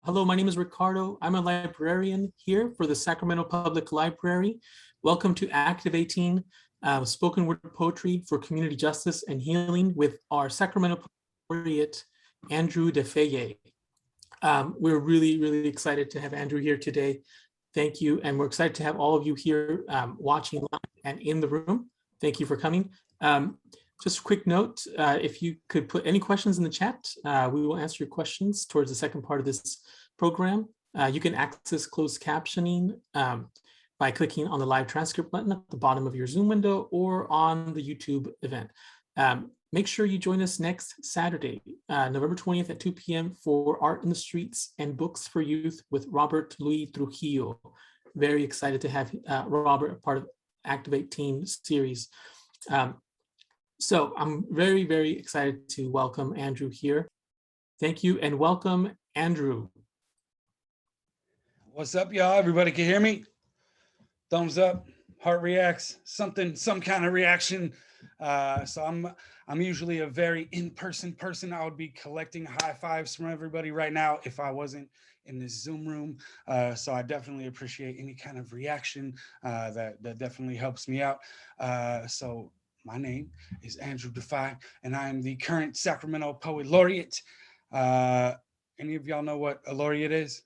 Hello, my name is Ricardo. I'm a librarian here for the Sacramento Public Library. Welcome to Activating Spoken Word Poetry for Community Justice and Healing with our Sacramento Poet Laureate, Andru Defeye. We're really excited to have Andru here today. Thank you, and we're excited to have all of you here watching live and in the room. Thank you for coming. Just a quick note, if you could put any questions in the chat, we will answer your questions towards the second part of this program. You can access closed captioning by clicking on the live transcript button at the bottom of your Zoom window or on the YouTube event. Make sure you join us next Saturday, November 20th at 2 p.m. for Art in the Streets and Books for Youth with Robert Luis Trujillo. Very excited to have Robert a part of Activate Team series. So I'm very excited to welcome Andru here. Thank you and welcome, Andru. What's up, y'all? Everybody can hear me? Thumbs up, heart reacts, some kind of reaction. So I'm usually a very in-person person. I would be collecting high fives from everybody right now if I wasn't in this Zoom room. So I definitely appreciate any kind of reaction that definitely helps me out. So my name is Andru Defeye, and I am the current Sacramento Poet Laureate. Any of y'all know what a laureate is?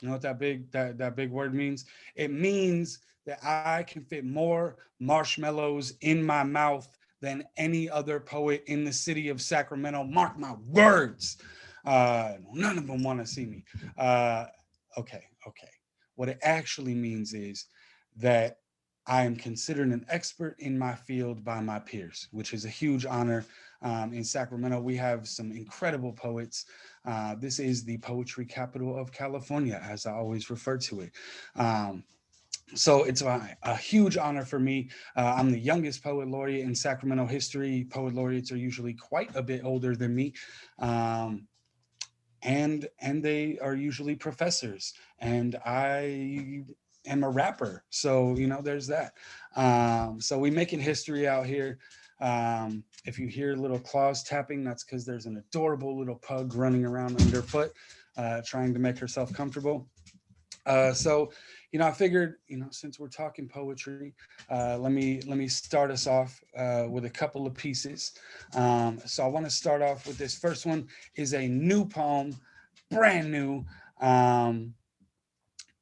You know what that big word means? It means that I can fit more marshmallows in my mouth than any other poet in the city of Sacramento. Mark my words. None of them want to see me. Okay. What it actually means is that I am considered an expert in my field by my peers, which is a huge honor. In Sacramento, we have some incredible poets. This is the poetry capital of California, as I always refer to it. So it's a huge honor for me. I'm the youngest poet laureate in Sacramento history. Poet laureates are usually quite a bit older than me. And they are usually professors. And I am a rapper. So, you know, there's that. So we making history out here. If you hear little claws tapping, that's because there's an adorable little pug running around underfoot, trying to make herself comfortable. So, you know, I figured, you know, since we're talking poetry, let me start us off with a couple of pieces. So I want to start off with this first one is a new poem, brand new,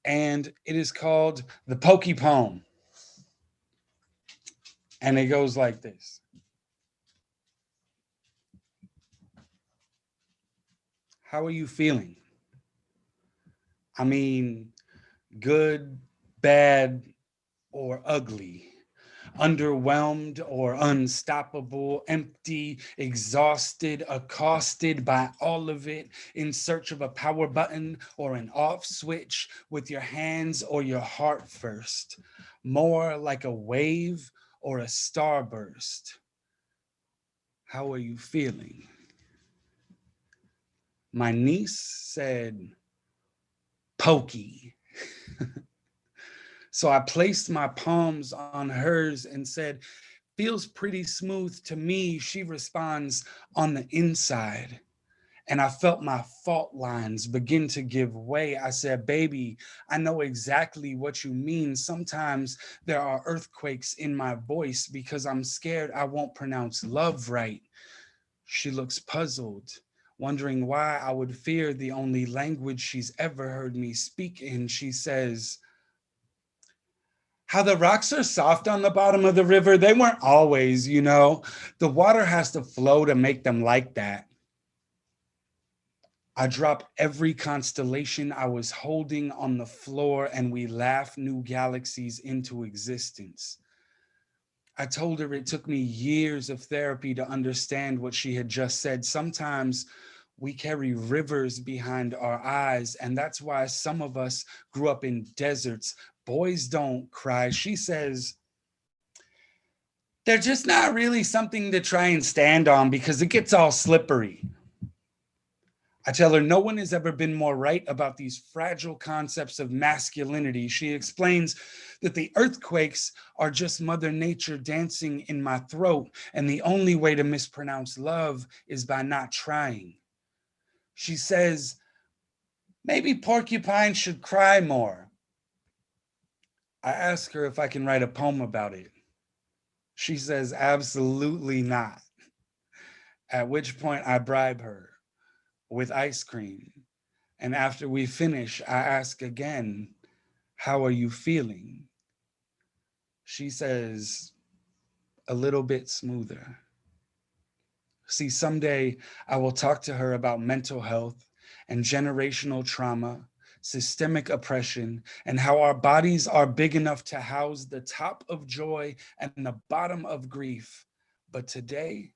and it is called The Pokey Poem. And it goes like this. How are you feeling? I mean, good, bad, or ugly, underwhelmed or unstoppable, empty, exhausted, accosted by all of it, in search of a power button or an off switch with your hands or your heart first, more like a wave or a starburst. How are you feeling? My niece said, pokey. So I placed my palms on hers and said, feels pretty smooth to me. She responds, on the inside. And I felt my fault lines begin to give way. I said, baby, I know exactly what you mean. Sometimes there are earthquakes in my voice because I'm scared I won't pronounce love right. She looks puzzled, wondering why I would fear the only language she's ever heard me speak in. She says, how the rocks are soft on the bottom of the river, they weren't always, you know. The water has to flow to make them like that. I dropped every constellation I was holding on the floor and we laughed new galaxies into existence. I told her it took me years of therapy to understand what she had just said. Sometimes we carry rivers behind our eyes, and that's why some of us grew up in deserts. Boys don't cry. She says, they're just not really something to try and stand on because it gets all slippery. I tell her no one has ever been more right about these fragile concepts of masculinity. She explains that the earthquakes are just Mother Nature dancing in my throat, and the only way to mispronounce love is by not trying. She says, Maybe porcupines should cry more. I ask her if I can write a poem about it. She says, absolutely not. At which point I bribe her with ice cream. And after we finish, I ask again, how are you feeling? She says, a little bit smoother. See, someday I will talk to her about mental health and generational trauma, systemic oppression, and how our bodies are big enough to house the top of joy and the bottom of grief. But today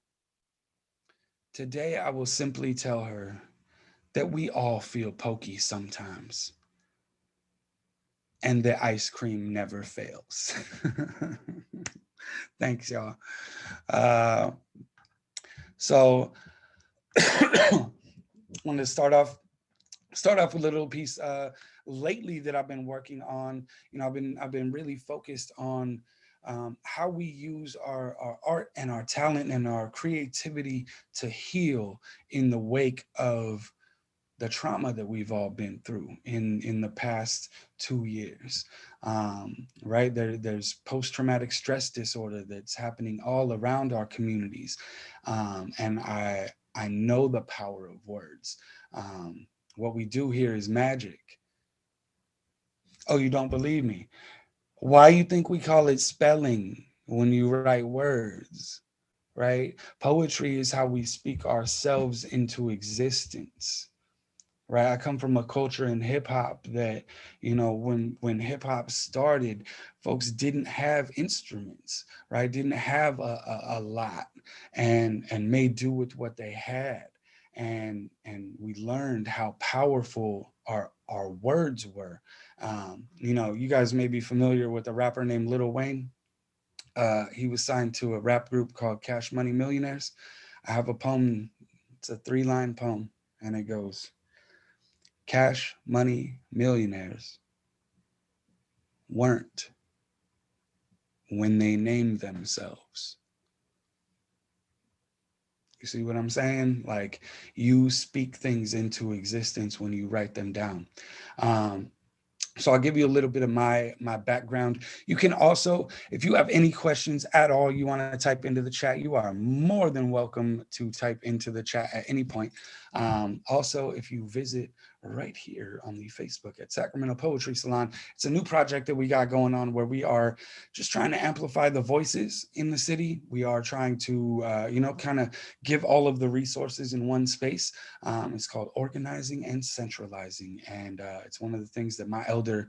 I will simply tell her that we all feel pokey sometimes, and that ice cream never fails. Thanks, y'all. So I wanted to start off with a little piece lately that I've been working on. You know, I've been really focused on how we use our art and our talent and our creativity to heal in the wake of the trauma that we've all been through in the past 2 years. Right, there's post-traumatic stress disorder that's happening all around our communities, and I know the power of words. What we do here is magic. Oh, you don't believe me? Why you think we call it spelling when you write words, right? Poetry is how we speak ourselves into existence, right? I come from a culture in hip hop that, you know, when hip hop started, folks didn't have instruments, right? Didn't have a lot, and made do with what they had. And we learned how powerful our words were. You know, you guys may be familiar with a rapper named Lil Wayne. He was signed to a rap group called Cash Money Millionaires. I have a poem. It's a 3-line poem, and it goes: Cash Money Millionaires weren't when they named themselves. You see what I'm saying? Like, you speak things into existence when you write them down. So I'll give you a little bit of my background. You can also, if you have any questions at all you want to type into the chat, you are more than welcome to type into the chat at any point. Also, if you visit right here on the Facebook at Sacramento Poetry Salon, it's a new project that we got going on where we are just trying to amplify the voices in the city. We are trying to, you know, kind of give all of the resources in one space. It's called Organizing and Centralizing. And it's one of the things that my elder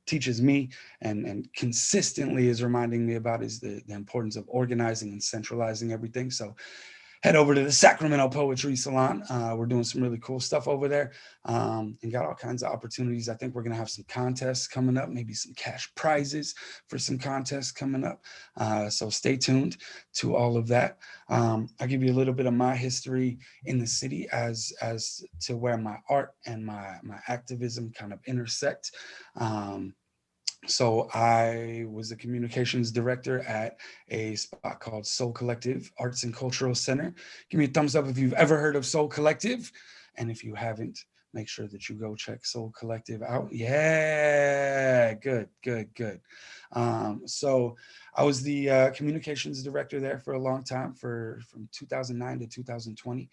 teaches me and consistently is reminding me about, is the importance of organizing and centralizing everything. So head over to the Sacramento Poetry Salon. We're doing some really cool stuff over there, and got all kinds of opportunities. I think we're going to have some contests coming up, maybe some cash prizes for some contests coming up. So stay tuned to all of that. I'll give you a little bit of my history in the city as to where my art and my activism kind of intersect. So I was a communications director at a spot called Soul Collective Arts and Cultural Center. Give me a thumbs up if you've ever heard of Soul Collective. And if you haven't, make sure that you go check Soul Collective out. Yeah, good. So I was the communications director there for a long time, from 2009 to 2020.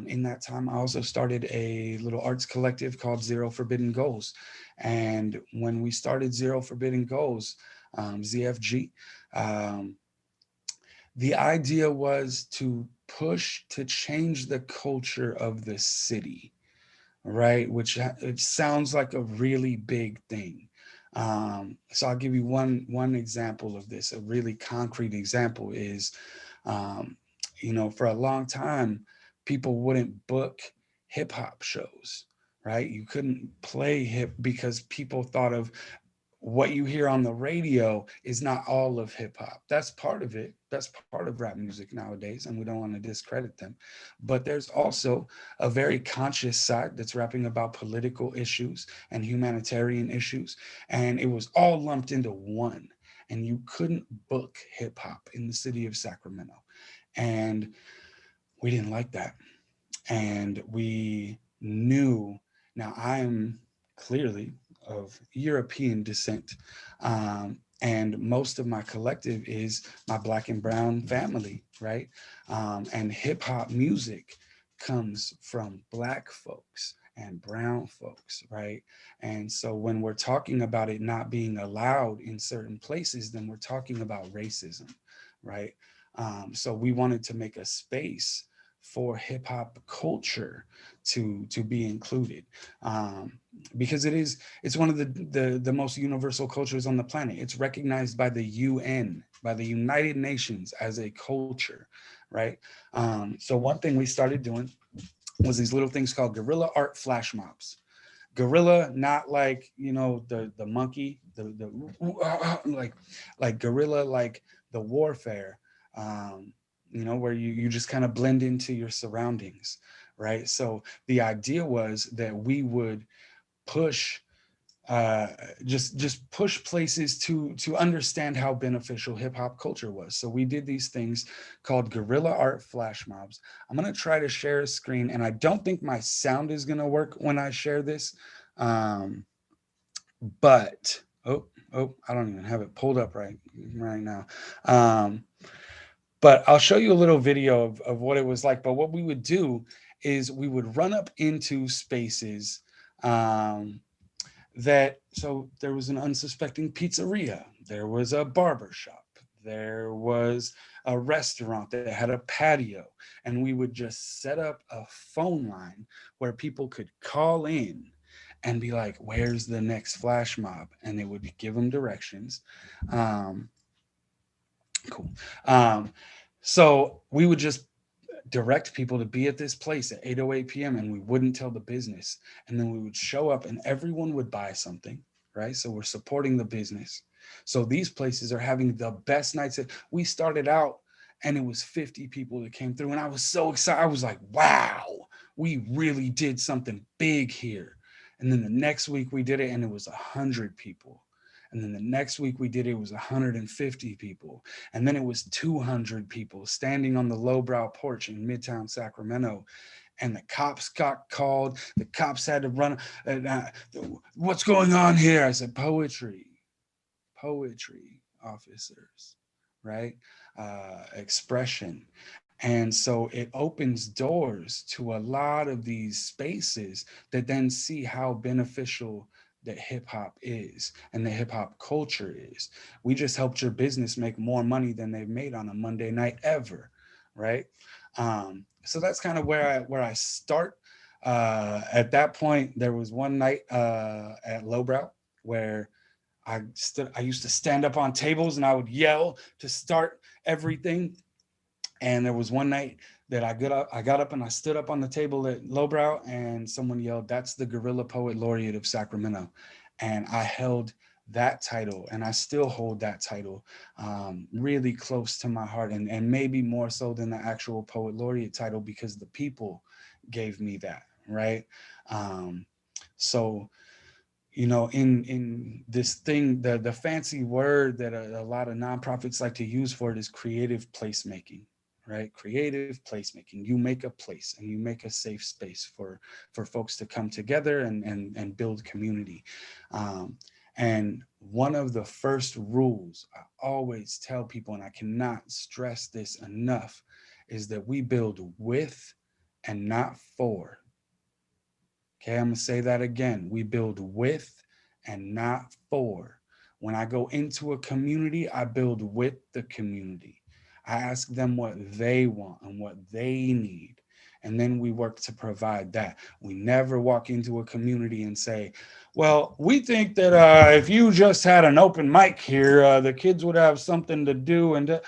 In that time, I also started a little arts collective called Zero Forbidden Goals. And when we started Zero Forbidden Goals, ZFG, the idea was to push to change the culture of the city, right? Which it sounds like a really big thing. So I'll give you one example of this. A really concrete example is, you know, for a long time, people wouldn't book hip hop shows, right? You couldn't play hip because people thought of what you hear on the radio is not all of hip hop. That's part of it. That's part of rap music nowadays, and we don't want to discredit them. But there's also a very conscious side that's rapping about political issues and humanitarian issues. And it was all lumped into one. And you couldn't book hip hop in the city of Sacramento. And we didn't like that. And we knew Now, I am clearly of European descent. And most of my collective is my Black and brown family, right? And hip hop music comes from Black folks and brown folks, right? And so when we're talking about it not being allowed in certain places, then we're talking about racism, right? So we wanted to make a space for hip hop culture to be included, um, because it's one of the most universal cultures on the planet. It's recognized by the UN, by the United Nations as a culture, right? So one thing we started doing was these little things called guerrilla art flash mobs. Guerrilla, not like, you know, the monkey, the like guerrilla, like the warfare, um, you know, where you just kind of blend into your surroundings, right? So the idea was that we would push, uh, just push places to understand how beneficial hip hop culture was. So we did these things called guerrilla art flash mobs. I'm gonna try to share a screen, and I don't think my sound is gonna work when I share this, um, but I don't even have it pulled up right now. Um, but I'll show you a little video of what it was like. But what we would do is we would run up into spaces, um, that so there was an unsuspecting pizzeria, there was a barber shop, there was a restaurant that had a patio, and we would just set up a phone line where people could call in and be like, where's the next flash mob, and they would give them directions. um, cool. So we would just direct people to be at this place at 8:08 p.m. and we wouldn't tell the business. And then we would show up and everyone would buy something, right? So we're supporting the business. So these places are having the best nights. We started out and it was 50 people that came through. And I was so excited. I was like, wow, we really did something big here. And then the next week we did it and it was 100 people. And then the next week we did it, it was 150 people. And then it was 200 people standing on the lowbrow porch in Midtown Sacramento. And the cops got called. The cops had to run. What's going on here? I said, poetry, officers, right? Expression. And so it opens doors to a lot of these spaces that then see how beneficial that hip hop is and the hip hop culture is. We just helped your business make more money than they've made on a Monday night ever, right? So that's kind of where I start. At that point, there was one night at Lowbrow where I used to stand up on tables and I would yell to start everything. And there was one night that I got up and I stood up on the table at Lowbrow and someone yelled, "That's the Guerrilla Poet Laureate of Sacramento." And I held that title and I still hold that title really close to my heart, and maybe more so than the actual Poet Laureate title because the people gave me that, right? Um, so you know, in this thing, the fancy word that a lot of nonprofits like to use for it is creative placemaking, right? Creative placemaking. You make a place and you make a safe space for folks to come together and build community. Um, and one of the first rules I always tell people, and I cannot stress this enough, is that we build with and not for. Okay, I'm gonna say that again. We build with and not for. When I go into a community, I build with the community. I ask them what they want and what they need. And then we work to provide that. We never walk into a community and say, well, we think that if you just had an open mic here, the kids would have something to do. And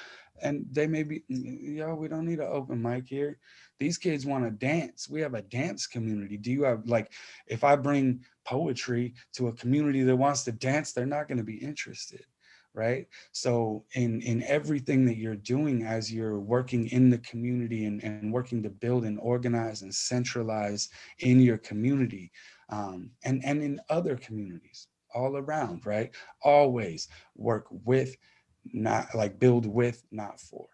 they may be, yo, we don't need an open mic here. These kids want to dance. We have a dance community. Do you have, like, if I bring poetry to a community that wants to dance, they're not going to be interested, right? So in everything that you're doing as you're working in the community and working to build and organize and centralize in your community, and in other communities all around, right? Always work with, not like build with, not for,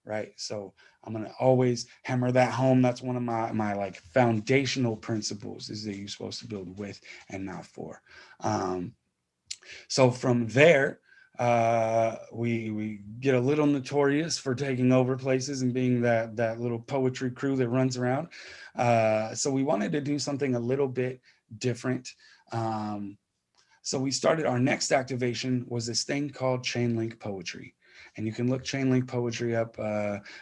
right? So I'm going to always hammer that home. That's one of my like foundational principles, is that you're supposed to build with and not for. So from there, we get a little notorious for taking over places and being that little poetry crew that runs around. So we wanted to do something a little bit different. So we started, our next activation was this thing called chain link poetry. And you can look chain link poetry up.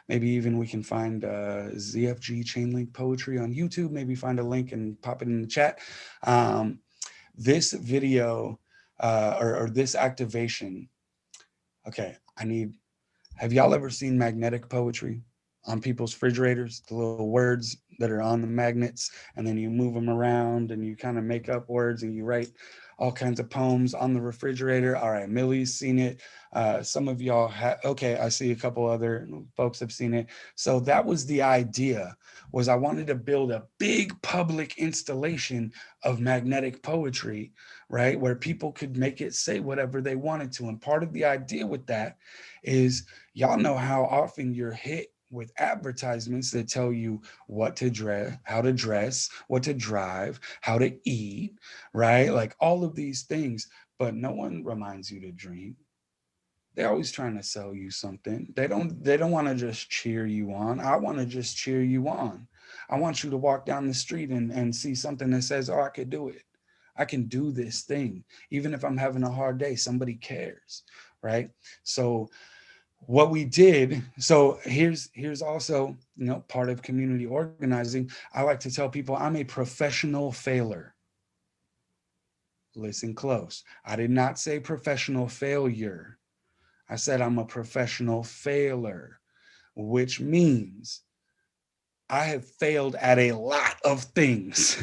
Maybe even we can find ZFG chain link poetry on YouTube. Maybe find a link and pop it in the chat. This video or this activation. Okay, have y'all ever seen magnetic poetry on people's refrigerators? The little words that are on the magnets, and then you move them around and you kind of make up words and you write all kinds of poems on the refrigerator. All right, Millie's seen it. Some of y'all have, okay, I see a couple other folks have seen it. So that was the idea, was I wanted to build a big public installation of magnetic poetry, right? Where people could make it say whatever they wanted to. And part of the idea with that is, y'all know how often you're hit with advertisements that tell you what to dress, how to dress, what to drive, how to eat, right? Like all of these things, but no one reminds you to dream. They're always trying to sell you something. They don't want to just cheer you on. I want to just cheer you on. I want you to walk down the street and see something that says, oh, I could do it. I can do this thing. Even if I'm having a hard day, somebody cares, right? So what we did, so here's also, part of community organizing. I like to tell people I'm a professional failer. Listen close. I did not say professional failure. I said I'm a professional failer, which means I have failed at a lot of things,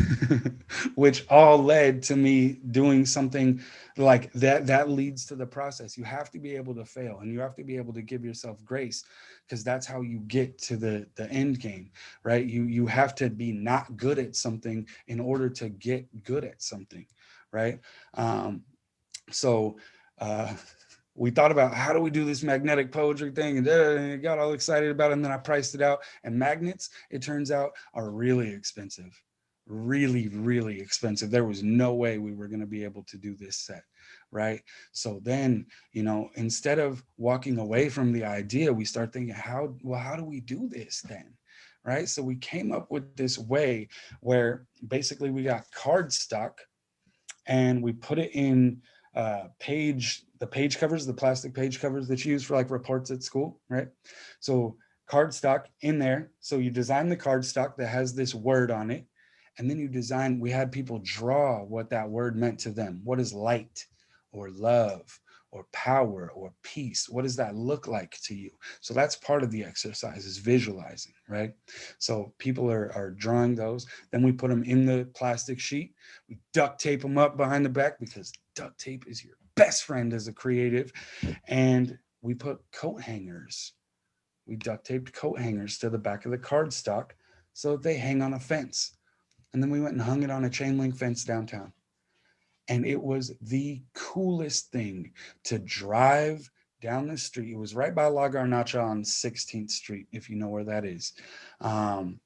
which all led to me doing something like that. That leads to the process. You have to be able to fail, and you have to be able to give yourself grace, because that's how you get to the end game, right? You have to be not good at something in order to get good at something, right? So we thought about, how do we do this magnetic poetry thing, and got all excited about it, and then I priced it out. And magnets, it turns out, are really expensive. Really, really expensive. There was no way we were going to be able to do this set, right? So then, instead of walking away from the idea, we start thinking, how do we do this then? Right? So we came up with this way where basically we got cardstock and we put it in the page covers, the plastic page covers that you use for like reports at school, right? So cardstock in there. So you design the cardstock that has this word on it. And then we had people draw what that word meant to them. What is light or love or power or peace? What does that look like to you? So that's part of the exercise, is visualizing, right? So people are drawing those. Then we put them in the plastic sheet. We duct tape them up behind the back, because duct tape is your best friend as a creative. And we put coat hangers. We duct taped coat hangers to the back of the cardstock so they hang on a fence. And then we went and hung it on a chain link fence downtown. And it was the coolest thing to drive down the street. It was right by La Garnacha on 16th Street, if you know where that is. And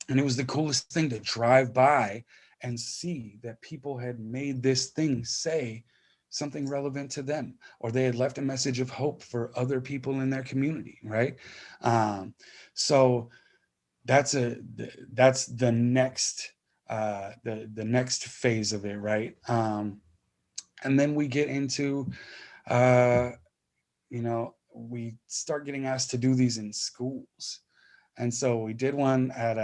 it was the coolest thing to drive by and see that people had made this thing say something relevant to them, or they had left a message of hope for other people in their community, right? So that's the next the next phase of it, right? And then we get into we start getting asked to do these in schools. And so we did one at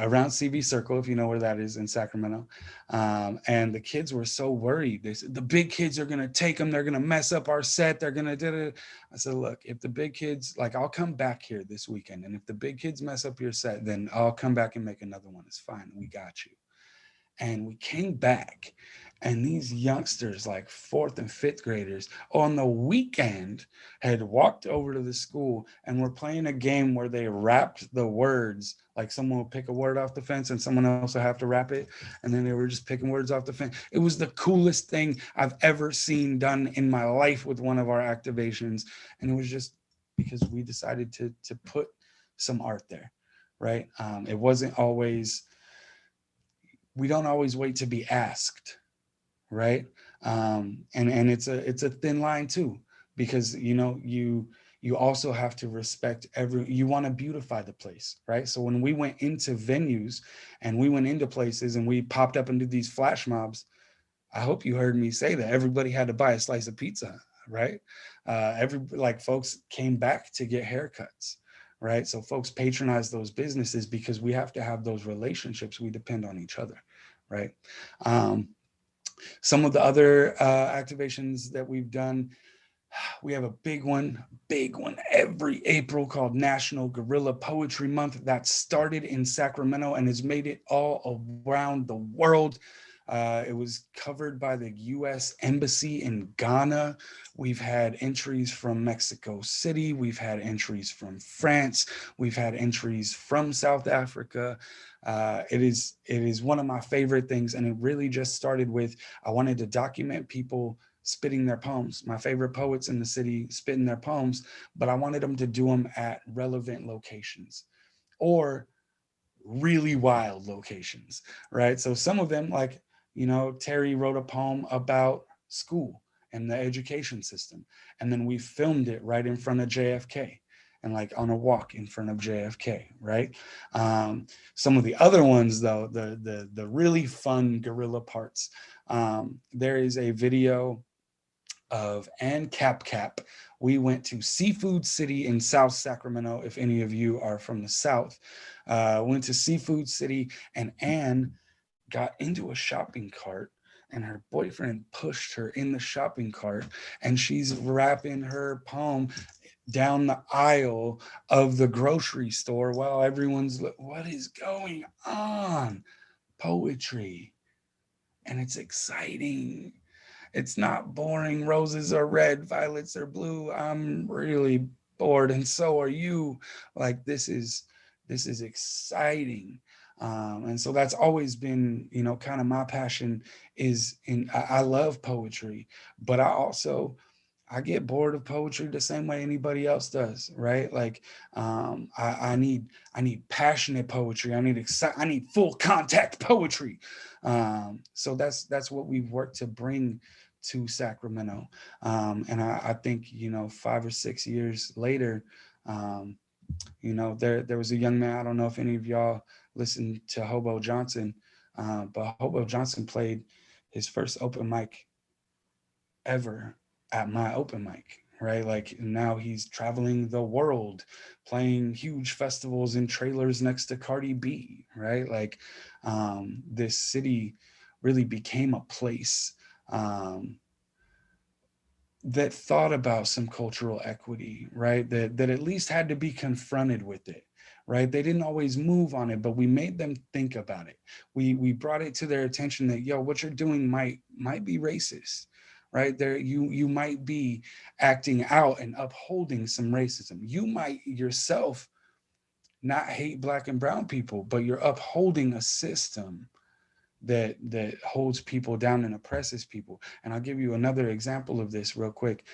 around CV Circle, if you know where that is, in Sacramento. And the kids were so worried. They said, the big kids are going to take them. They're going to mess up our set. They're going to do it. I said, look, if the big kids, like, I'll come back here this weekend. And if the big kids mess up your set, then I'll come back and make another one. It's fine. We got you. And we came back, and these youngsters, like 4th and 5th graders, on the weekend had walked over to the school and were playing a game where they rapped the words. Like, someone would pick a word off the fence and someone else would have to rap it. And then they were just picking words off the fence. It was the coolest thing I've ever seen done in my life with one of our activations. And it was just because we decided to put some art there, right? It wasn't always, we don't always wait to be asked, right? And it's a thin line too, because you also have to respect you want to beautify the place, right? So when we went into venues and we went into places and we popped up into these flash mobs, I hope you heard me say that everybody had to buy a slice of pizza, right? Folks came back to get haircuts, right? So folks patronize those businesses because we have to have those relationships. We depend on each other, right? Some of the other activations that we've done, we have a big one every April called National Guerrilla Poetry Month that started in Sacramento and has made it all around the world. It was covered by the U.S. Embassy in Ghana. We've had entries from Mexico City. We've had entries from France. We've had entries from South Africa. It is one of my favorite things, and it really just started with, I wanted to document people spitting their poems, my favorite poets in the city spitting their poems, but I wanted them to do them at relevant locations or really wild locations, right? So some of them, like, Terry wrote a poem about school and the education system, and then we filmed it right in front of JFK and like on a walk in front of JFK, right? Some of the other ones though, the really fun guerrilla parts, there is a video of and Cap. We went to Seafood City in South Sacramento. If any of you are from the South, went to Seafood City, and Anne got into a shopping cart and her boyfriend pushed her in the shopping cart, and she's rapping her poem down the aisle of the grocery store while everyone's like, what is going on? Poetry. And it's exciting. It's not boring. Roses are red, violets are blue. I'm really bored, and so are you. Like, this is exciting. And so that's always been, kind of my passion is I love poetry, but I get bored of poetry the same way anybody else does, right? Like, I need passionate poetry. I need full contact poetry. So that's what we've worked to bring to Sacramento. And I think, 5 or 6 years later, there was a young man, I don't know if any of y'all listened to Hobo Johnson, but Hobo Johnson played his first open mic ever at my open mic, right? Like, now he's traveling the world, playing huge festivals in trailers next to Cardi B, right? Like, this city really became a place that thought about some cultural equity, right? That at least had to be confronted with it, right? They didn't always move on it, but we made them think about it. We brought it to their attention that, yo, what you're doing might be racist, right? There, you might be acting out and upholding some racism. You might yourself not hate Black and brown people, but you're upholding a system that holds people down and oppresses people. And I'll give you another example of this real quick.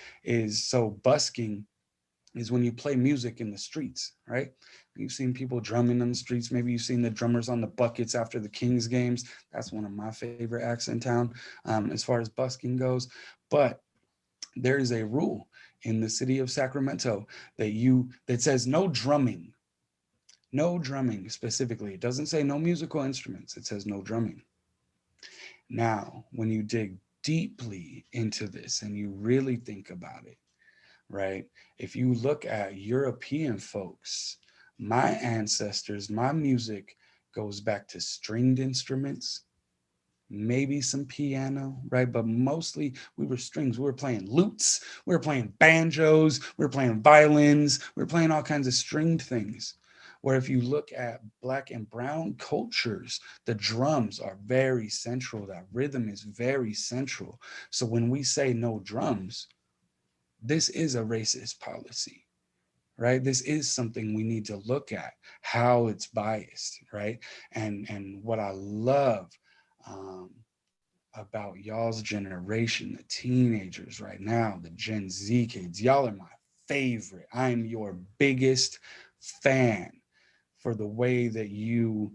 Busking is when you play music in the streets, right? You've seen people drumming in the streets. Maybe you've seen the drummers on the buckets after the Kings games. That's one of my favorite acts in town, as far as busking goes. But there is a rule in the city of Sacramento that says no drumming. No drumming specifically. It doesn't say no musical instruments. It says no drumming. Now, when you dig deeply into this and you really think about it, right? If you look at European folks, my ancestors, my music goes back to stringed instruments, maybe some piano, right? But mostly we were strings. We were playing lutes, we were playing banjos, we were playing violins, we were playing all kinds of stringed things. Where if you look at Black and brown cultures, the drums are very central. That rhythm is very central. So when we say no drums, this is a racist policy, right? This is something we need to look at, how it's biased, right? And what I love about y'all's generation, the teenagers right now, the Gen Z kids, y'all are my favorite. I am your biggest fan for the way that you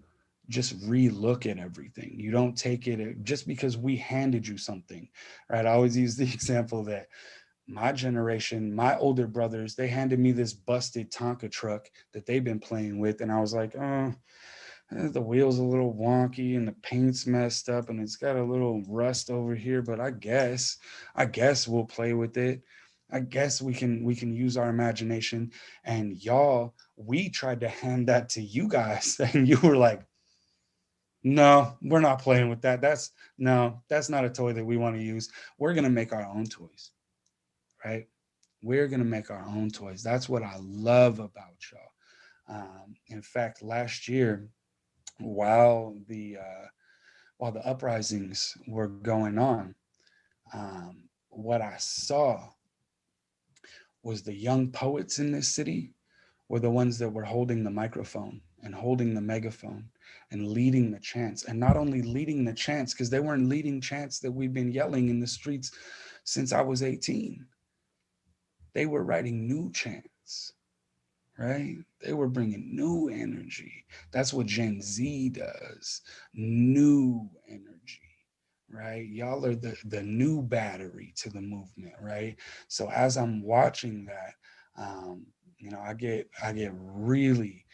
just relook at everything. You don't take it just because we handed you something, right? I always use the example that my generation, my older brothers, they handed me this busted Tonka truck that they've been playing with. And I was like, oh, the wheel's a little wonky and the paint's messed up and it's got a little rust over here, but I guess we'll play with it. I guess we can use our imagination. And y'all, we tried to hand that to you guys and you were like, no, we're not playing with that. That's not a toy that we want to use. We're going to make our own toys, right? We're going to make our own toys. That's what I love about y'all. In fact, last year, while the uprisings were going on, what I saw was the young poets in this city were the ones that were holding the microphone and holding the megaphone and leading the chants. And not only leading the chants, because they weren't leading chants that we've been yelling in the streets since I was 18. They were writing new chants, right? They were bringing new energy. That's what Gen Z does, new energy, right? Y'all are the new battery to the movement, right? So as I'm watching that, I get really,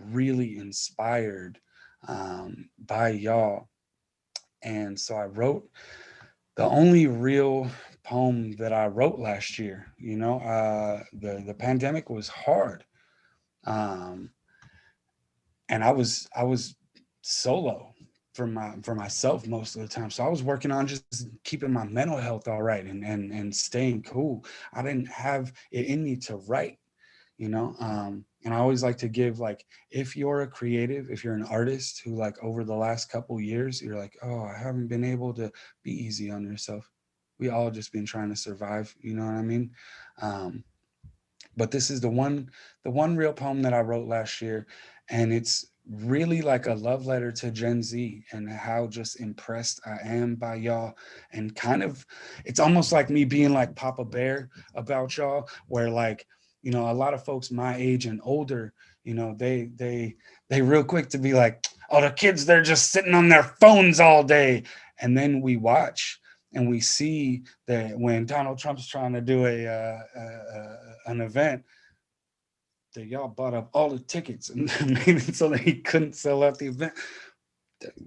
really inspired by y'all. And so I wrote the only real poem that I wrote last year. The pandemic was hard. And I was solo for myself most of the time. So I was working on just keeping my mental health all right and staying cool. I didn't have it in me to write, and I always like to give, like, if you're a creative, if you're an artist who, like, over the last couple years, you're like, oh, I haven't been able to be easy on yourself. We all just been trying to survive, you know what I mean? But this is the one real poem that I wrote last year, and it's really like a love letter to Gen Z and how just impressed I am by y'all. And kind of, it's almost like me being like Papa Bear about y'all, where, like, a lot of folks my age and older, they real quick to be like, oh, the kids, they're just sitting on their phones all day. And then we watch and we see that when Donald Trump's trying to do an event, that y'all bought up all the tickets and made it so that he couldn't sell out the event.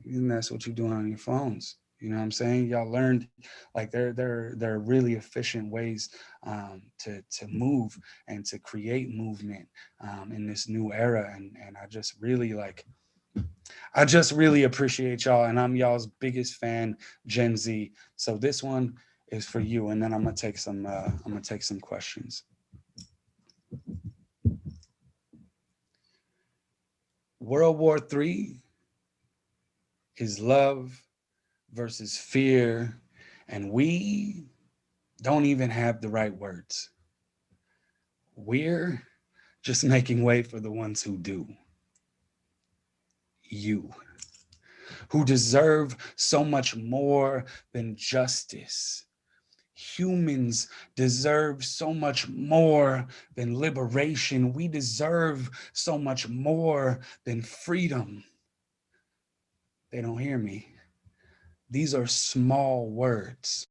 And that's what you're doing on your phones. You know what I'm saying? Y'all learned, like, there are really efficient ways to move and to create movement in this new era. And I just really appreciate y'all, and I'm y'all's biggest fan, Gen Z. So this one is for you, and then I'm gonna take some questions. World War III is love versus fear, and we don't even have the right words. We're just making way for the ones who do. You, who deserve so much more than justice. Humans deserve so much more than liberation. We deserve so much more than freedom. They don't hear me. These are small words.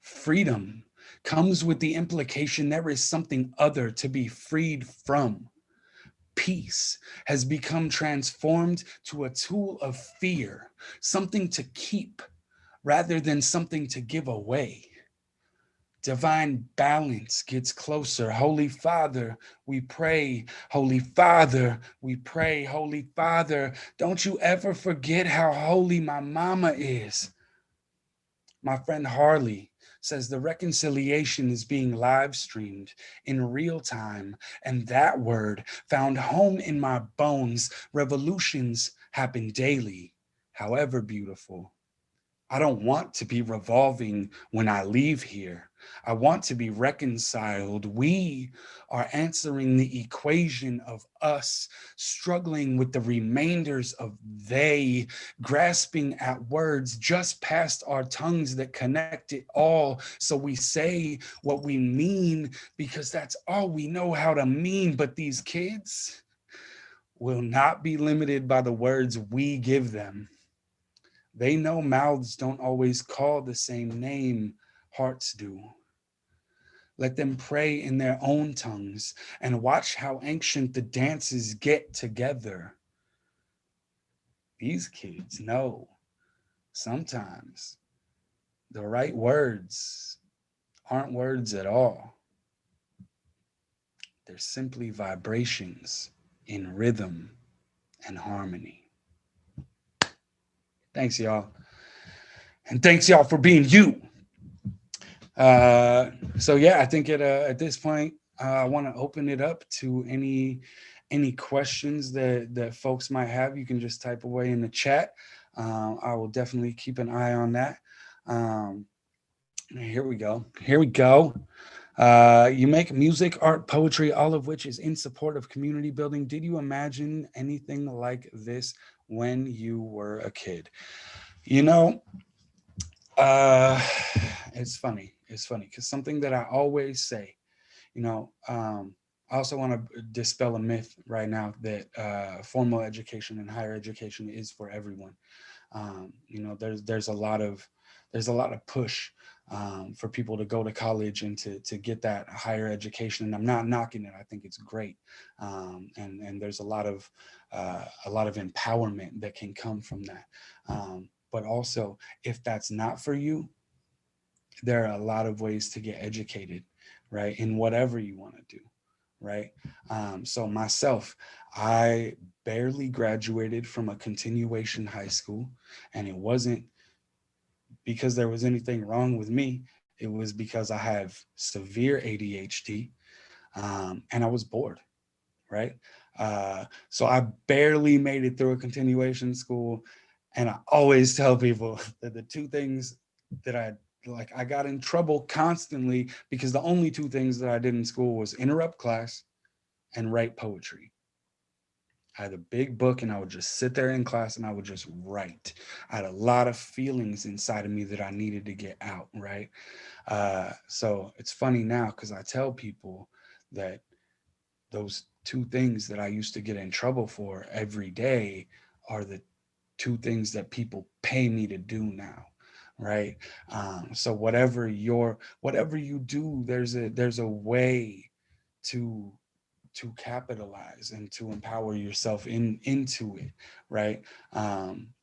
Freedom comes with the implication there is something other to be freed from. Peace has become transformed to a tool of fear, something to keep rather than something to give away. Divine balance gets closer. Holy Father, we pray. Holy Father, we pray. Holy Father, don't you ever forget how holy my mama is. My friend Harley says the reconciliation is being live streamed in real time, and that word found home in my bones. Revolutions happen daily, however beautiful. I don't want to be revolving when I leave here. I want to be reconciled. We are answering the equation of us, struggling with the remainders of they, grasping at words just past our tongues that connect it all. So we say what we mean because that's all we know how to mean. But these kids will not be limited by the words we give them. They know mouths don't always call the same name hearts do. Let them pray in their own tongues and watch how ancient the dances get together. These kids know sometimes the right words aren't words at all. They're simply vibrations in rhythm and harmony. Thanks, y'all. And thanks, y'all, for being you. So yeah, I think at this point, I want to open it up to any questions that folks might have. You can just type away in the chat. I will definitely keep an eye on that. Here we go. Here we go. You make music, art, poetry, all of which is in support of community building. Did you imagine anything like this when you were a kid? You know, it's funny. It's funny because something that I always say, you know, I also want to dispel a myth right now that formal education and higher education is for everyone. You know, there's a lot of push for people to go to college and to get that higher education. And I'm not knocking it. I think it's great. And there's a lot of empowerment that can come from that. But also, if that's not for you, there are a lot of ways to get educated, right? In whatever you want to do, right? So myself, I barely graduated from a continuation high school, and it wasn't because there was anything wrong with me. It was because I have severe ADHD, and I was bored, right? So I barely made it through a continuation school. And I always tell people that the two things that I got in trouble constantly because the only two things that I did in school was interrupt class and write poetry. I had a big book and I would just sit there in class and I would just write. I had a lot of feelings inside of me that I needed to get out, right? So it's funny now because I tell people that those two things that I used to get in trouble for every day are the two things that people pay me to do now, right? So whatever you do, there's a way to capitalize and to empower yourself into it, right?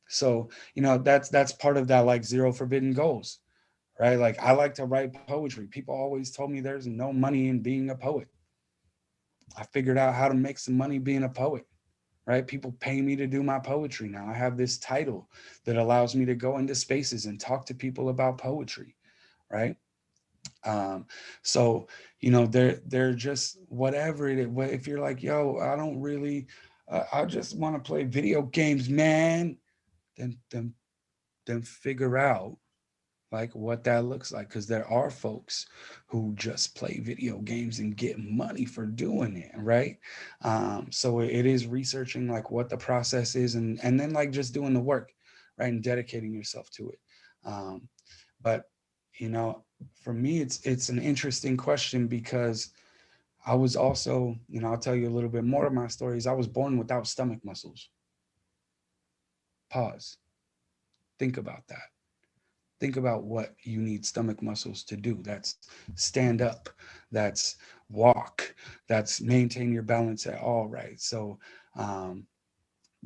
So you know that's part of that, like, zero forbidden goals, right? Like, I like to write poetry. People always told me there's no money in being a poet. I figured out how to make some money being a poet, right? People pay me to do my poetry now. I have this title that allows me to go into spaces and talk to people about poetry, right? So, you know, they're just whatever it is. If you're like, yo, I don't really, I just want to play video games, man, then figure out like what that looks like, because there are folks who just play video games and get money for doing it, right? So it is researching like what the process is, and then like just doing the work, right, and dedicating yourself to it. But you know, for me, it's an interesting question because I was also, you know, I'll tell you a little bit more of my stories. I was born without stomach muscles. Pause. Think about that. Think about what you need stomach muscles to do. That's stand up, that's walk, that's maintain your balance at all, right? So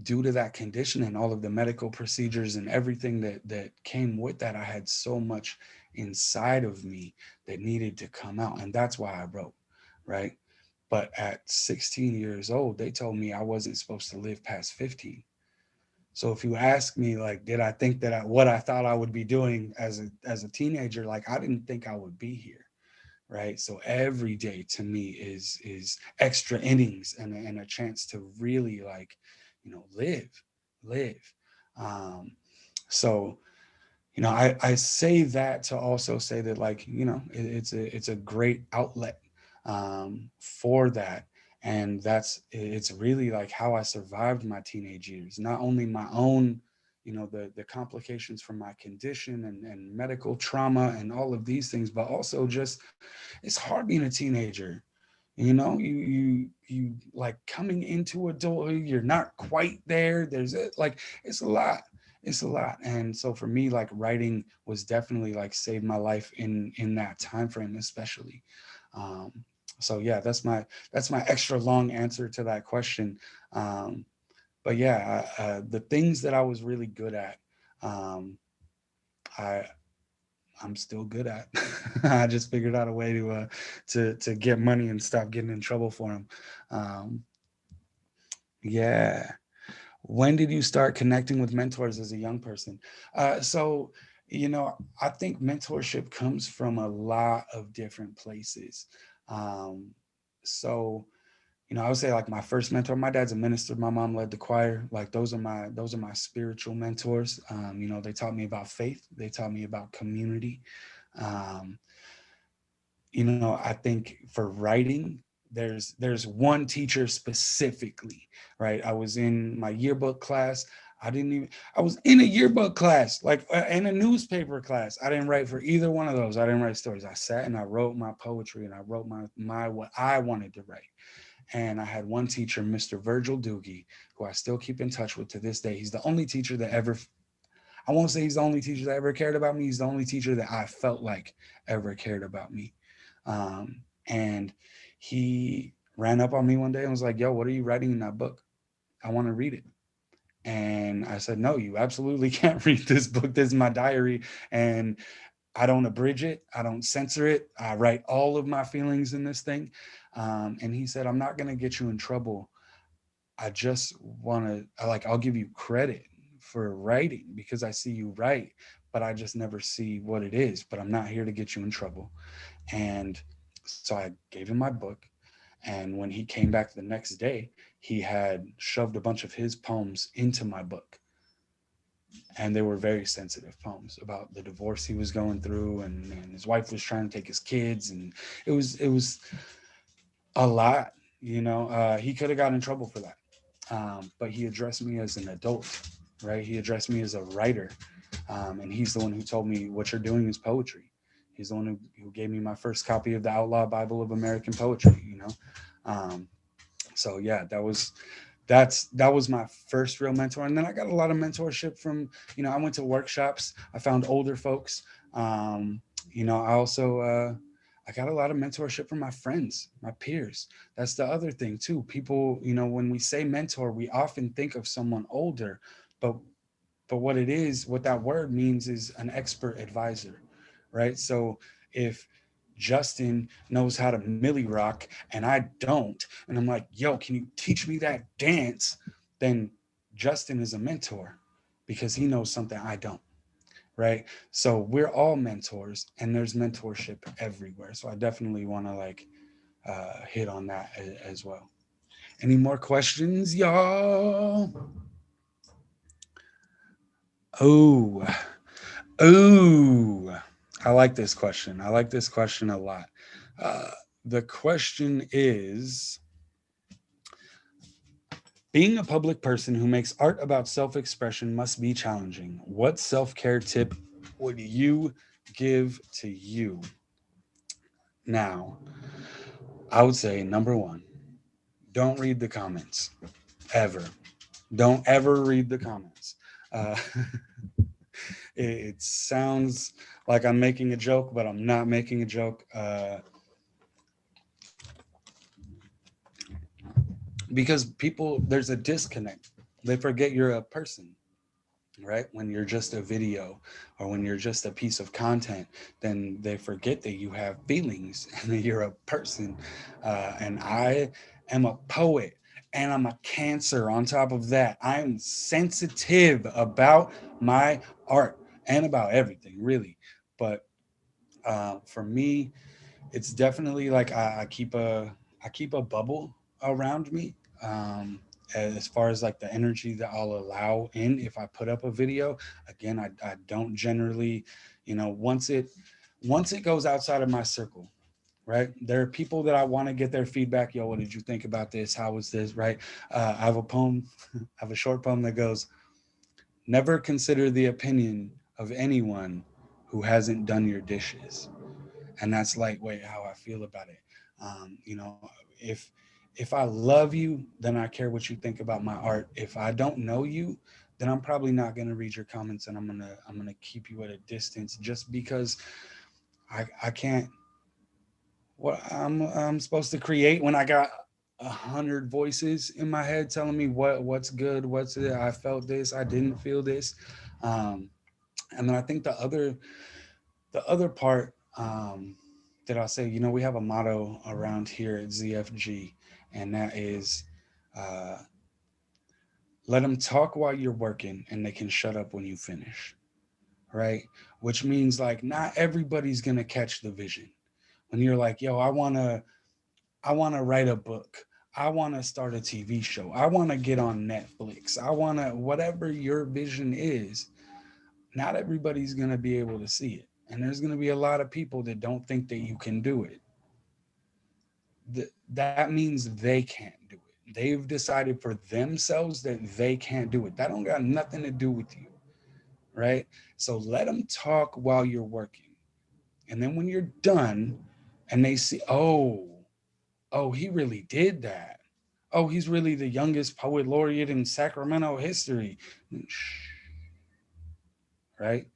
due to that condition and all of the medical procedures and everything that came with that, I had so much inside of me that needed to come out. And that's why I wrote, right? But at 16 years old, they told me I wasn't supposed to live past 15. So if you ask me, like, did I think that what I thought I would be doing as a teenager, like, I didn't think I would be here, right? So every day to me is extra innings and a chance to really, like, you know, live. So I say that to also say that, like, it's a great outlet for that. And it's really like how I survived my teenage years, not only my own, the complications from my condition and medical trauma and all of these things, but also just it's hard being a teenager. You like coming into adulthood, you're not quite there. Like, it's a lot. It's a lot. And so for me, like, writing was definitely like saved my life in that time frame, especially. um so yeah, that's my extra long answer to that question. But yeah, the things that I was really good at, um I I'm still good at. I just figured out a way to get money and stop getting in trouble for them. Um, yeah. When did you start connecting with mentors as a young person? So, I think mentorship comes from a lot of different places. Um, so, I would say, like, my first mentor, my dad's a minister, my mom led the choir. Like, those are my spiritual mentors. They taught me about faith, they taught me about community. Um, I think for writing, there's one teacher specifically, right? I was in my yearbook class. I was in a yearbook class, like, in a newspaper class. I didn't write for either one of those. I didn't write stories. I sat and I wrote my poetry, and I wrote my what I wanted to write. And I had one teacher, Mr. Virgil Doogie, who I still keep in touch with to this day. He's the only teacher that ever, I won't say he's the only teacher that ever cared about me. He's the only teacher that I felt like ever cared about me. Um, and he ran up on me one day and was like, "Yo, what are you writing in that book? I want to read it." And I said, "No, you absolutely can't read this book. This is my diary. And I don't abridge it. I don't censor it. I write all of my feelings in this thing." And he said, "I'm not going to get you in trouble. I just want to, like, I'll give you credit for writing because I see you write, but I just never see what it is. But I'm not here to get you in trouble." And so I gave him my book. And when he came back the next day, he had shoved a bunch of his poems into my book. And they were very sensitive poems about the divorce he was going through, and his wife was trying to take his kids. And it was a lot. He could have gotten in trouble for that. But he addressed me as an adult, right? He addressed me as a writer. And he's the one who told me, "What you're doing is poetry." He's the one who gave me my first copy of the Outlaw Bible of American Poetry. Um, so yeah, that was my first real mentor. And then I got a lot of mentorship from, I went to workshops. I found older folks. I also I got a lot of mentorship from my friends, my peers. That's the other thing too. People, when we say mentor, we often think of someone older, but what that word means is an expert advisor, right? So if Justin knows how to millie rock and I don't, and I'm like, "Yo, can you teach me that dance?" Then Justin is a mentor because he knows something I don't, right? So we're all mentors, and there's mentorship everywhere. So I definitely want to, like, hit on that as well. Any more questions, y'all? Oh, oh, I like this question. I like this question a lot. Uh, the question is, being a public person who makes art about self expression must be challenging. What self care tip would you give to you? Now, I would say number one, don't read the comments ever. Don't ever read the comments. Uh, it sounds like I'm making a joke, but I'm not making a joke. Because people, there's a disconnect. They forget you're a person, right? When you're just a video or when you're just a piece of content, then they forget that you have feelings and that you're a person. And I am a poet, and I'm a Cancer on top of that. I'm sensitive about my art and about everything, really. But for me, it's definitely like I keep a bubble around me. as far as like the energy that I'll allow in if I put up a video, again, I don't generally, once it goes outside of my circle, right? There are people that I want to get their feedback. Yo, what did you think about this? How was this? Right? I have a poem, I have a short poem that goes, never consider the opinion of anyone who hasn't done your dishes. And that's lightweight how I feel about it. If if I love you, then I care what you think about my art. If I don't know you, then I'm probably not gonna read your comments, and I'm gonna keep you at a distance just because I can't. What I'm supposed to create when I got 100 voices in my head telling me what's good, what's it. I felt this, I didn't feel this, um, and then I think the other part that I'll say, we have a motto around here at ZFG, and that is, uh, let them talk while you're working, and they can shut up when you finish, right? Which means like not everybody's gonna catch the vision. When you're like, yo, I wanna write a book. I want to start a TV show. I want to get on Netflix. I want to, whatever your vision is, not everybody's going to be able to see it. And there's going to be a lot of people that don't think that you can do it. That means they can't do it. They've decided for themselves that they can't do it. That don't got nothing to do with you, right? So let them talk while you're working. And then when you're done and they see, oh, he really did that. Oh, he's really the youngest poet laureate in Sacramento history. Right?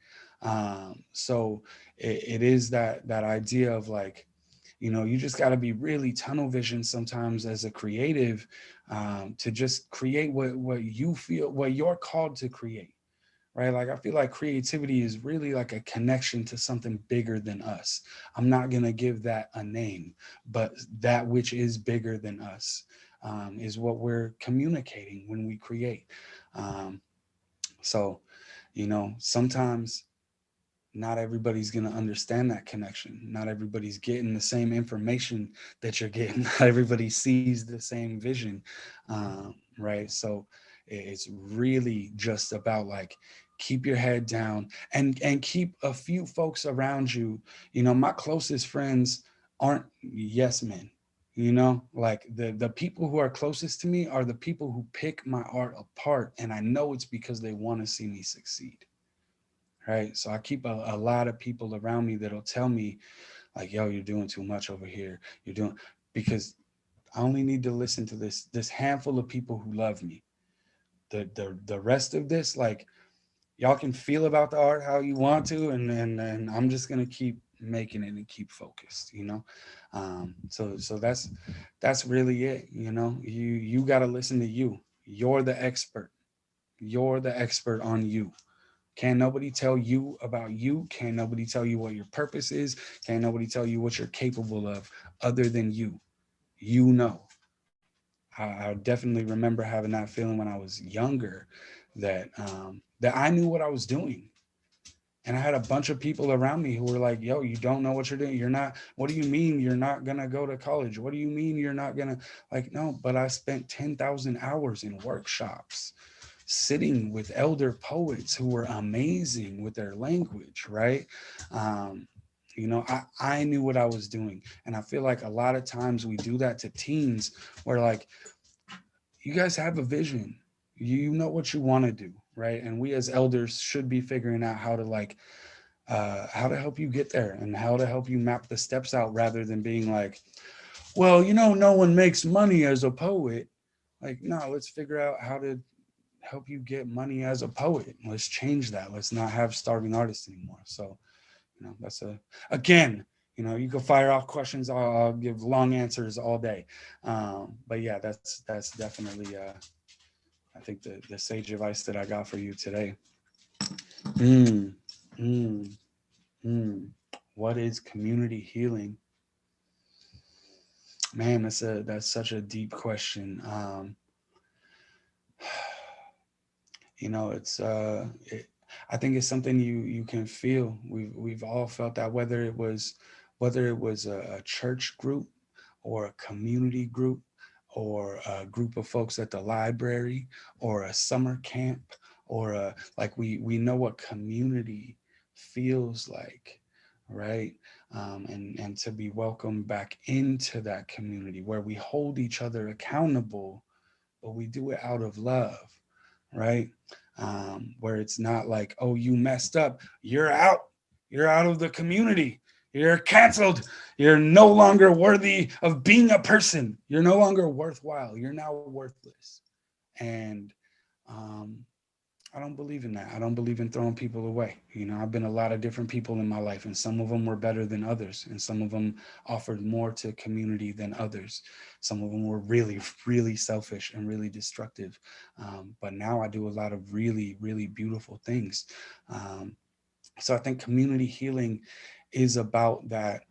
So it is that idea of like, you just got to be really tunnel vision sometimes as a creative, to just create what you feel, what you're called to create. Right? Like I feel like creativity is really like a connection to something bigger than us. I'm not gonna give that a name, but that which is bigger than us, is what we're communicating when we create. Um, so, sometimes not everybody's going to understand that connection. Not everybody's getting the same information that you're getting. Not everybody sees the same vision. Right. So it's really just about like, keep your head down and keep a few folks around you. My closest friends aren't yes men. Like the people who are closest to me are the people who pick my art apart, and I know it's because they want to see me succeed. Right? So I keep a lot of people around me that'll tell me like, yo, you're doing too much over here. You're doing, because I only need to listen to this handful of people who love me. The rest of this, like, y'all can feel about the art how you want to, and I'm just gonna keep making it and keep focused. So that's really it. You gotta listen to you. You're the expert. You're the expert on you. Can't nobody tell you about you. Can't nobody tell you what your purpose is. Can't nobody tell you what you're capable of other than you. You know. I definitely remember having that feeling when I was younger, that I knew what I was doing. And I had a bunch of people around me who were like, yo, you don't know what you're doing. You're not, what do you mean you're not going to go to college? What do you mean you're not going to, like, no, but I spent 10,000 hours in workshops sitting with elder poets who were amazing with their language, right? Um, I knew what I was doing. And I feel like a lot of times we do that to teens where like, you guys have a vision, you know what you want to do, right? And we as elders should be figuring out how to like, how to help you get there and how to help you map the steps out rather than being like, well, no one makes money as a poet. Like, no, let's figure out how to help you get money as a poet. Let's change that. Let's not have starving artists anymore. So, that's again, you can fire off questions. I'll give long answers all day. But yeah, that's definitely, I think the sage advice that I got for you today. Mm, mm, mm. What is community healing? Man, that's such a deep question. It's I think it's something you can feel. We've all felt that, whether it was a church group or a community group or a group of folks at the library or a summer camp or like we know what community feels like, right? And to be welcomed back into that community where we hold each other accountable, but we do it out of love, right? Where it's not like, oh, you messed up, you're out of the community, you're canceled, you're no longer worthy of being a person, you're no longer worthwhile, you're now worthless. And um, I don't believe in that. I don't believe in throwing people away. I've been a lot of different people in my life, and some of them were better than others, and some of them offered more to community than others. Some of them were really, really selfish and really destructive. But now I do a lot of really, really beautiful things. So I think community healing is about that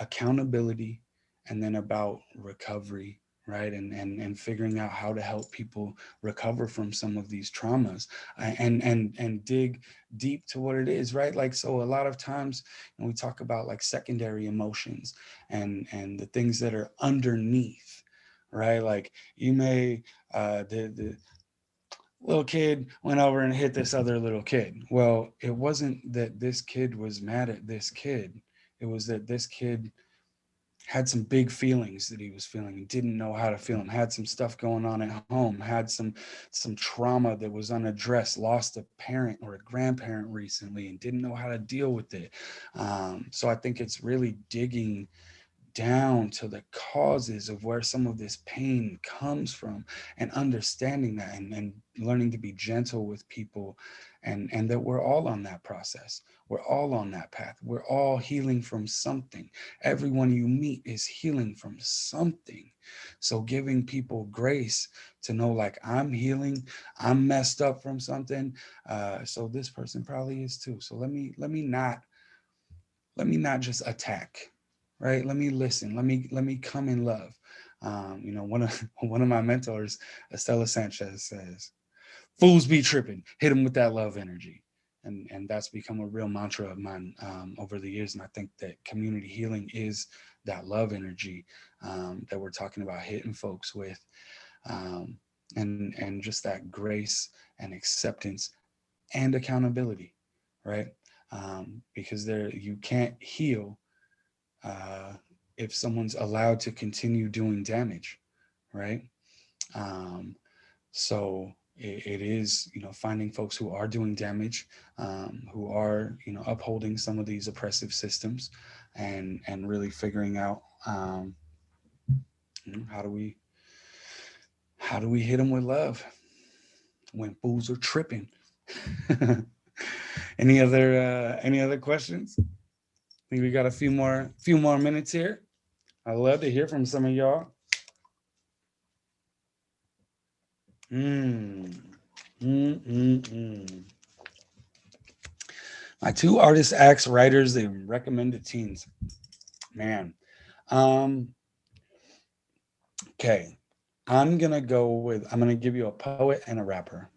accountability and then about recovery, right? And figuring out how to help people recover from some of these traumas, and dig deep to what it is, right? Like, so a lot of times when we talk about like secondary emotions and the things that are underneath, right? Like you may the little kid went over and hit this other little kid. Well, it wasn't that this kid was mad at this kid. It was that this kid had some big feelings that he was feeling and didn't know how to feel them, had some stuff going on at home, had some trauma that was unaddressed, lost a parent or a grandparent recently and didn't know how to deal with it. So I think it's really digging down to the causes of where some of this pain comes from and understanding that, and learning to be gentle with people, and that we're all on that process. We're all on that path. We're all healing from something. Everyone you meet is healing from something. So giving people grace to know, like, I'm healing, I'm messed up from something. So this person probably is too. So let me not just attack, right? Let me listen. Let me come in love. One of my mentors, Estella Sanchez, says, "Fools be tripping. Hit them with that love energy," and that's become a real mantra of mine over the years. And I think that community healing is that love energy that we're talking about, hitting folks with, and just that grace and acceptance and accountability, right? Because you can't heal uh, if someone's allowed to continue doing damage, right? Um, so it is, finding folks who are doing damage, who are, upholding some of these oppressive systems, and really figuring out how do we hit them with love when fools are tripping. Any other questions? I think we got a few more minutes here. I'd love to hear from some of y'all. My two artists, acts, writers, they recommend to teens. Man. Okay. I'm going to give you a poet and a rapper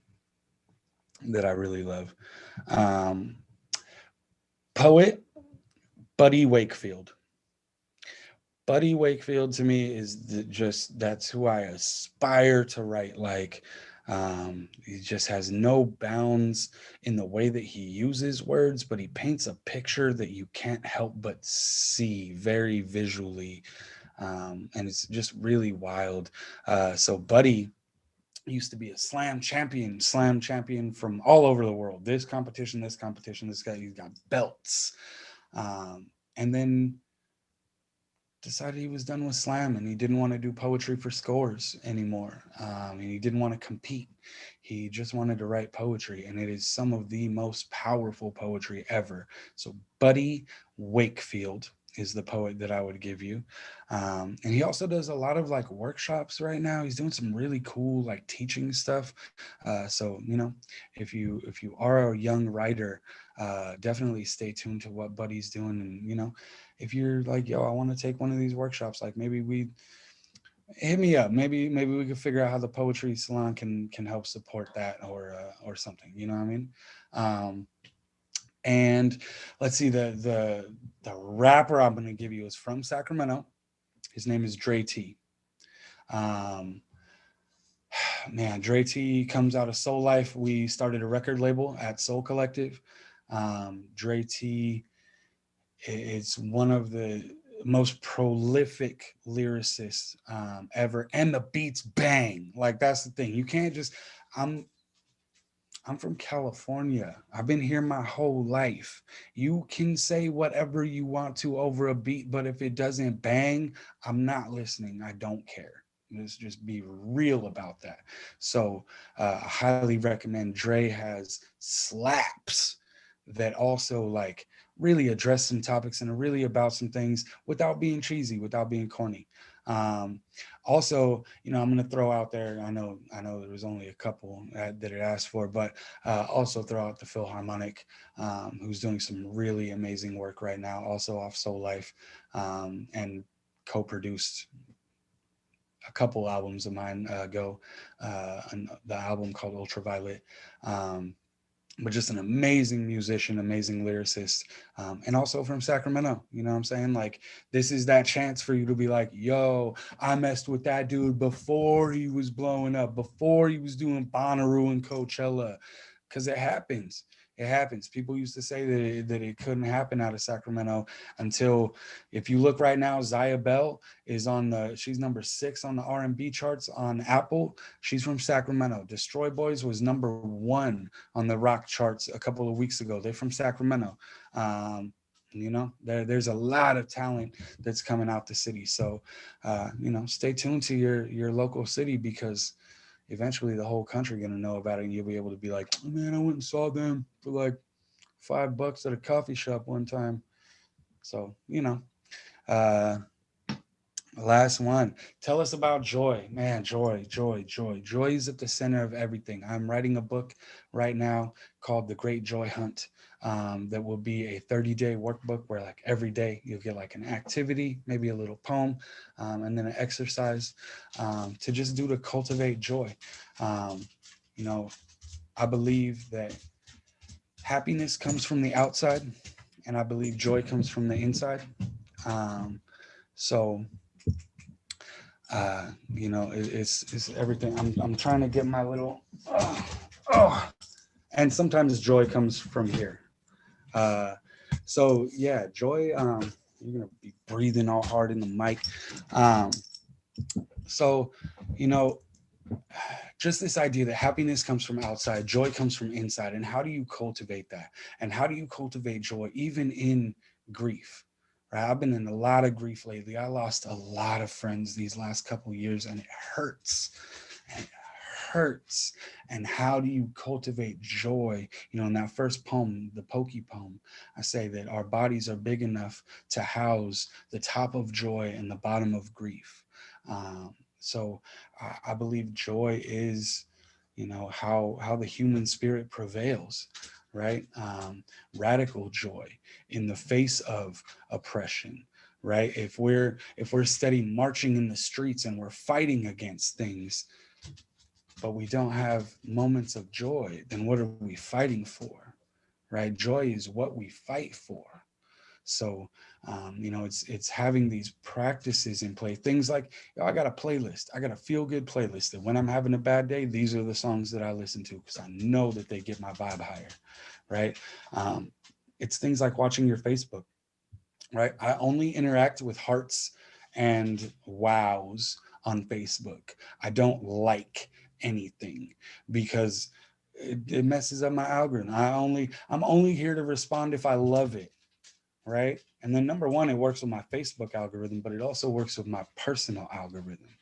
that I really love. Poet, Buddy Wakefield. Buddy Wakefield to me is that's who I aspire to write like. He just has no bounds in the way that he uses words, but he paints a picture that you can't help but see very visually. And it's just really wild. So Buddy used to be a slam champion from all over the world. This competition, this guy, he's got belts. And then decided he was done with slam and he didn't want to do poetry for scores anymore. And he didn't want to compete. He just wanted to write poetry, and it is some of the most powerful poetry ever. So Buddy Wakefield is the poet that I would give you. And he also does a lot of like workshops right now. He's doing some really cool like teaching stuff. So if you are a young writer, definitely stay tuned to what Buddy's doing. And if you're like, yo, I want to take one of these workshops, like maybe hit me up. Maybe we could figure out how the poetry salon can help support that or something. You know what I mean? And let's see, the rapper I'm going to give you is from Sacramento. His name is Dre T. Man, Dre T comes out of Soul Life. We started a record label at Soul Collective. Dre T is one of the most prolific lyricists ever, and the beats bang. Like, that's the thing. You can't just. I'm from California. I've been here my whole life. You can say whatever you want to over a beat, but if it doesn't bang, I'm not listening. I don't care. Let's just be real about that. So I highly recommend. Dre has slaps that also like really address some topics and are really about some things without being cheesy, without being corny. Um, Also, I'm going to throw out there. I know there was only a couple that it asked for, but also throw out the Philharmonic, who's doing some really amazing work right now, also off Soul Life, and co-produced a couple albums of mine ago, the album called Ultraviolet. But just an amazing musician, amazing lyricist, and also from Sacramento. You know what I'm saying? Like, this is that chance for you to be like, yo, I messed with that dude before he was blowing up, before he was doing Bonnaroo and Coachella, because it happens. It happens. People used to say that it couldn't happen out of Sacramento until, if you look right now, Zaya Bell is she's number 6 on the R&B charts on Apple. She's from Sacramento. Destroy Boys was number 1 on the rock charts a couple of weeks ago. They're from Sacramento. There's a lot of talent that's coming out the city. So, stay tuned to your local city, because eventually the whole country going to know about it, and you'll be able to be like, oh, man, I went and saw them for like $5 at a coffee shop one time. So, last one. Tell us about joy. Man, joy. Joy is at the center of everything. I'm writing a book right now called The Great Joy Hunt. That will be a 30-day workbook where, like, every day you'll get like an activity, maybe a little poem, and then an exercise to just do to cultivate joy. I believe that happiness comes from the outside, and I believe joy comes from the inside. So it's everything. I'm trying to get my little and sometimes joy comes from here. So yeah, joy. You're gonna be breathing all hard in the mic. So just this idea that happiness comes from outside, joy comes from inside, and how do you cultivate that? And how do you cultivate joy even in grief? Right? I've been in a lot of grief lately. I lost a lot of friends these last couple of years, and it hurts. And it hurts. And how do you cultivate joy? In that first poem, the Pokey poem, I say that our bodies are big enough to house the top of joy and the bottom of grief. So I believe joy is, how the human spirit prevails, right? Radical joy in the face of oppression, right? If we're steady marching in the streets and we're fighting against things, but we don't have moments of joy, then what are we fighting for, right? Joy is what we fight for. So, it's having these practices in play. Things like, I got a playlist. I got a feel good playlist that when I'm having a bad day, these are the songs that I listen to because I know that they get my vibe higher, right? It's things like watching your Facebook, right? I only interact with hearts and wows on Facebook. I don't like anything because it messes up my algorithm. I'm only here to respond if I love it. Right. And then number one, it works with my Facebook algorithm, but it also works with my personal algorithm,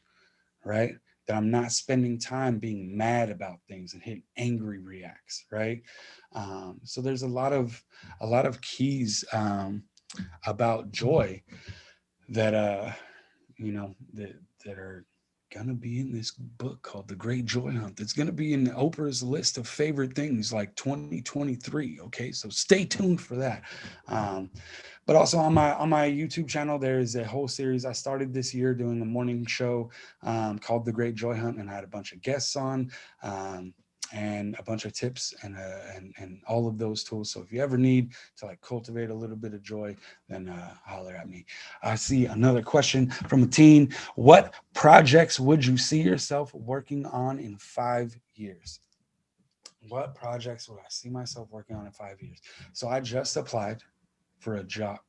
right? That I'm not spending time being mad about things and hitting angry reacts, right? So there's a lot of keys about joy that that are gonna be in this book called The Great Joy Hunt. That's gonna be in Oprah's list of favorite things like 2023. Okay, so stay tuned for that. But also on my YouTube channel, there is a whole series I started this year doing a morning show called The Great Joy Hunt, and I had a bunch of guests on. and a bunch of tips and all of those tools. So if you ever need to like cultivate a little bit of joy, then holler at me. I see another question from a teen. What projects would you see yourself working on in 5 years? What projects would I see myself working on in 5 years? So I just applied for a job.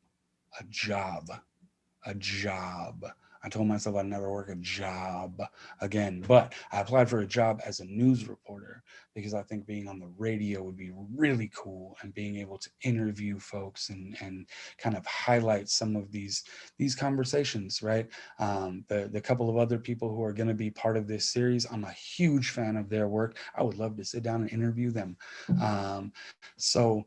I told myself I'd never work a job again, but I applied for a job as a news reporter because I think being on the radio would be really cool, and being able to interview folks and kind of highlight some of these conversations, right? The couple of other people who are going to be part of this series, I'm a huge fan of their work. I would love to sit down and interview them. So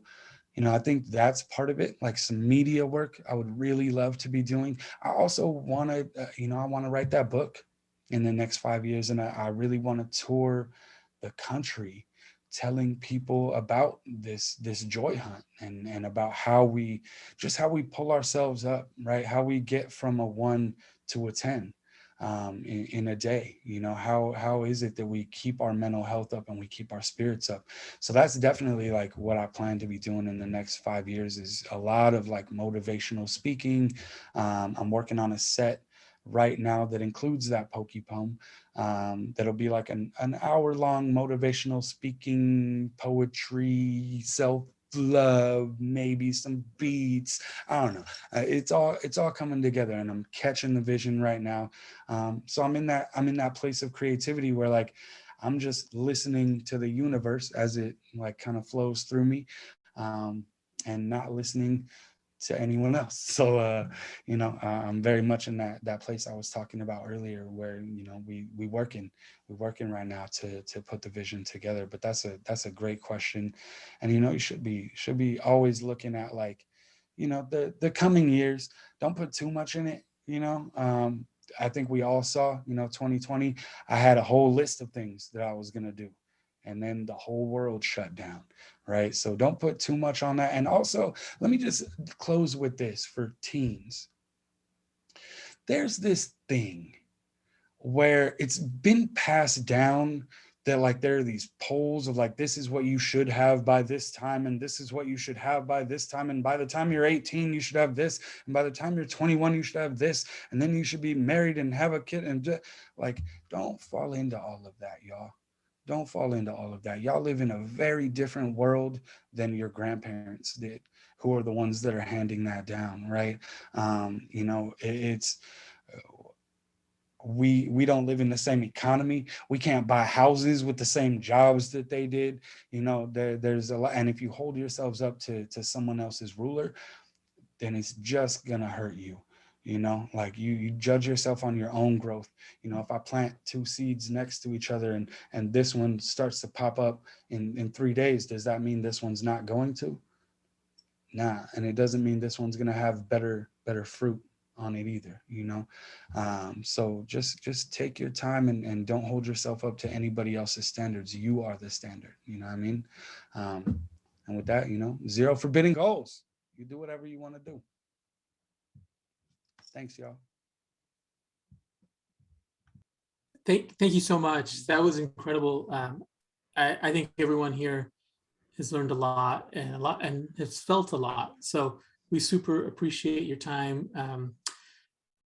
I think that's part of it, like some media work I would really love to be doing. I also want to, I want to write that book in the next 5 years. And I really want to tour the country telling people about this joy hunt and about how we pull ourselves up, right? How we get from a 1 to a 10 in a day. How is it that we keep our mental health up and we keep our spirits up? So that's definitely like what I plan to be doing in the next 5 years, is a lot of like motivational speaking. I'm working on a set right now that includes that pokey poem. That'll be like an hour-long motivational speaking, poetry, self-love, maybe some beats. I don't know. It's all coming together, and I'm catching the vision right now. So I'm in that place of creativity where like I'm just listening to the universe as it like kind of flows through me, and not listening to anyone else. So I'm very much in that place I was talking about earlier, where we working right now to put the vision together. But that's a great question, and you should be always looking at like the coming years. Don't put too much in it. I think we all saw 2020. I had a whole list of things that I was gonna do, and then the whole world shut down, right? So don't put too much on that. And also, let me just close with this for teens. There's this thing where it's been passed down that like there are these polls of like, this is what you should have by this time, and this is what you should have by this time, and by the time you're 18 you should have this, and by the time you're 21 you should have this, and then you should be married and have a kid. And like, don't fall into all of that, y'all. Don't fall into all of that. Y'all live in a very different world than your grandparents did, who are the ones that are handing that down, right? It's we don't live in the same economy. We can't buy houses with the same jobs that they did. There's a lot. And if you hold yourselves up to someone else's ruler, then it's just gonna hurt you. Like you judge yourself on your own growth. If I plant 2 seeds next to each other and this one starts to pop up in 3 days, does that mean this one's not going to? Nah. And it doesn't mean this one's gonna have better fruit on it either. So just take your time and don't hold yourself up to anybody else's standards. You are the standard. You know what I mean? And with that, 0 forbidden goals. You do whatever you want to do. Thanks, y'all. Thank you so much. That was incredible. I think everyone here has learned a lot and has felt a lot. So we super appreciate your time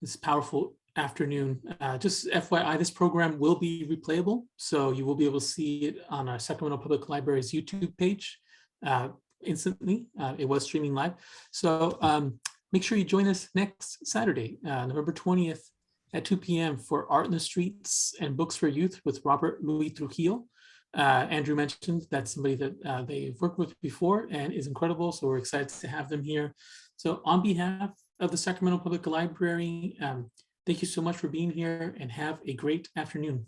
this powerful afternoon. Just FYI, this program will be replayable, so you will be able to see it on our Sacramento Public Library's YouTube page instantly. It was streaming live. So make sure you join us next Saturday, November 20th at 2 p.m. for Art in the Streets and Books for Youth with Robert Louis Trujillo. Andrew mentioned that's somebody that they've worked with before and is incredible, so we're excited to have them here. So on behalf of the Sacramento Public Library, thank you so much for being here, and have a great afternoon.